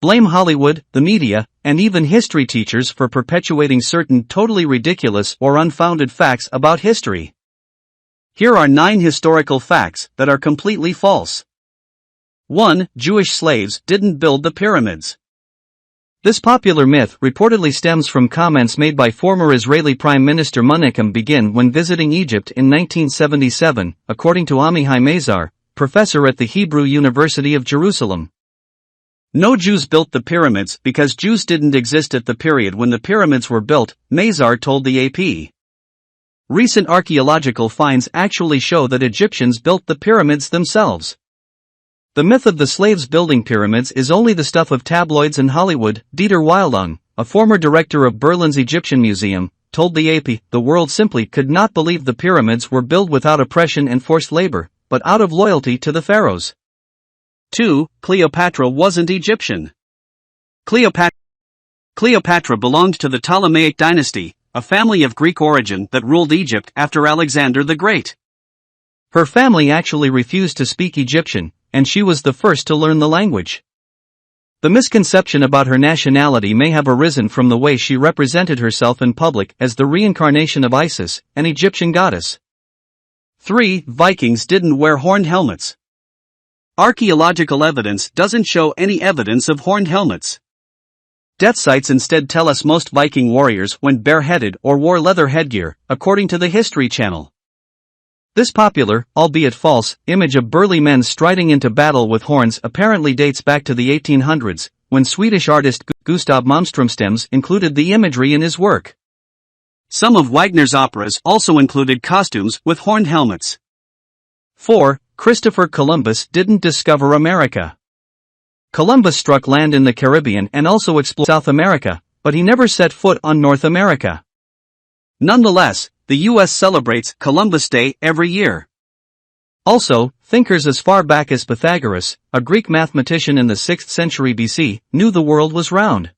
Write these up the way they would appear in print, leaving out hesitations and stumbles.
Blame Hollywood, the media, and even history teachers for perpetuating certain totally ridiculous or unfounded facts about history. Here are 9 historical facts that are completely false. 1. Jewish slaves didn't build the pyramids. This popular myth reportedly stems from comments made by former Israeli Prime Minister Menachem Begin when visiting Egypt in 1977, according to Amichai Mazar, professor at the Hebrew University of Jerusalem. No Jews built the pyramids because Jews didn't exist at the period when the pyramids were built, Mazar told the AP. Recent archaeological finds actually show that Egyptians built the pyramids themselves. The myth of the slaves building pyramids is only the stuff of tabloids and Hollywood. Dieter Wildung, a former director of Berlin's Egyptian Museum, told the AP, the world simply could not believe the pyramids were built without oppression and forced labor, but out of loyalty to the pharaohs. 2. Cleopatra wasn't Egyptian. Cleopatra belonged to the Ptolemaic dynasty, a family of Greek origin that ruled Egypt after Alexander the Great. Her family actually refused to speak Egyptian, and she was the first to learn the language. The misconception about her nationality may have arisen from the way she represented herself in public as the reincarnation of Isis, an Egyptian goddess. 3. Vikings didn't wear horned helmets. Archaeological evidence doesn't show any evidence of horned helmets. Death sites instead tell us most Viking warriors went bareheaded or wore leather headgear, according to the History Channel. This popular, albeit false, image of burly men striding into battle with horns apparently dates back to the 1800s, when Swedish artist Gustav Malmström included the imagery in his work. Some of Wagner's operas also included costumes with horned helmets. 4. Christopher Columbus didn't discover America. Columbus struck land in the Caribbean and also explored South America, but he never set foot on North America. Nonetheless, the U.S. celebrates Columbus Day every year. Also, thinkers as far back as Pythagoras, a Greek mathematician in the 6th century BC, knew the world was round.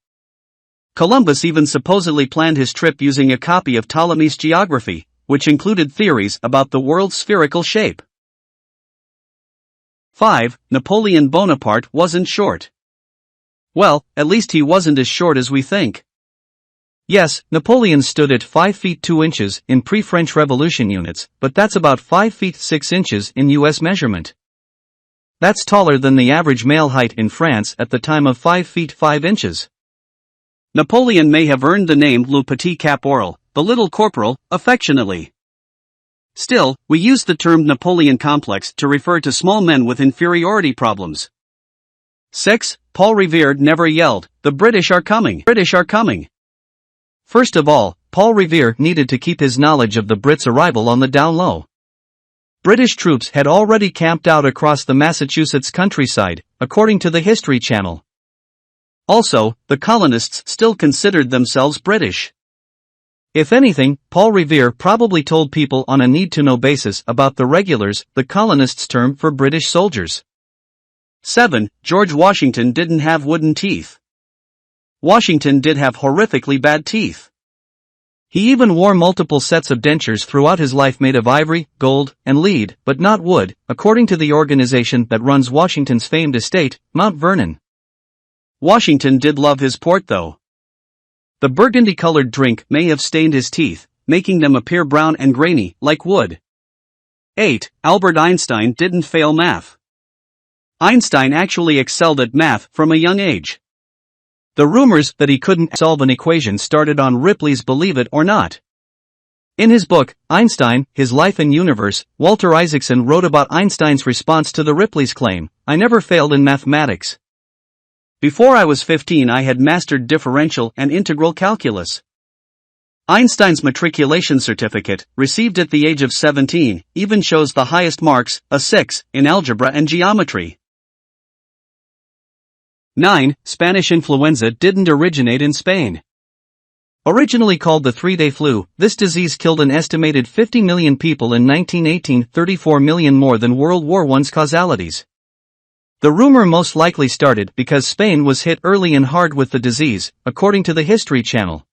Columbus even supposedly planned his trip using a copy of Ptolemy's geography, which included theories about the world's spherical shape. 5. Napoleon Bonaparte wasn't short. Well, at least he wasn't as short as we think. Yes, Napoleon stood at 5 feet 2 inches in pre-French Revolution units, but that's about 5 feet 6 inches in US measurement. That's taller than the average male height in France at the time of 5 feet 5 inches. Napoleon may have earned the name Le Petit Caporal, the Little Corporal, affectionately. Still, we use the term Napoleon complex to refer to small men with inferiority problems. 6. Paul Revere never yelled, "The British are coming! British are coming!" First of all, Paul Revere needed to keep his knowledge of the Brits' arrival on the down low. British troops had already camped out across the Massachusetts countryside, according to the History Channel. Also, the colonists still considered themselves British. If anything, Paul Revere probably told people on a need-to-know basis about the regulars, the colonists' term for British soldiers. 7. George Washington didn't have wooden teeth. Washington did have horrifically bad teeth. He even wore multiple sets of dentures throughout his life made of ivory, gold, and lead, but not wood, according to the organization that runs Washington's famed estate, Mount Vernon. Washington did love his port though. The burgundy-colored drink may have stained his teeth, making them appear brown and grainy, like wood. 8. Albert Einstein didn't fail math. Einstein actually excelled at math from a young age. The rumors that he couldn't solve an equation started on Ripley's Believe It or Not. In his book, Einstein, His Life and Universe, Walter Isaacson wrote about Einstein's response to the Ripley's claim, "I never failed in mathematics. Before I was 15 I had mastered differential and integral calculus." Einstein's matriculation certificate, received at the age of 17, even shows the highest marks, a 6, in algebra and geometry. 9. Spanish influenza didn't originate in Spain. Originally called the 3-day flu, this disease killed an estimated 50 million people in 1918, 34 million more than World War I's causalities. The rumor most likely started because Spain was hit early and hard with the disease, according to the History Channel.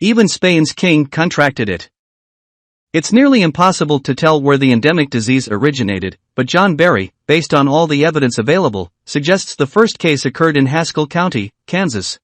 Even Spain's king contracted it. It's nearly impossible to tell where the endemic disease originated, but John Barry, based on all the evidence available, suggests the first case occurred in Haskell County, Kansas.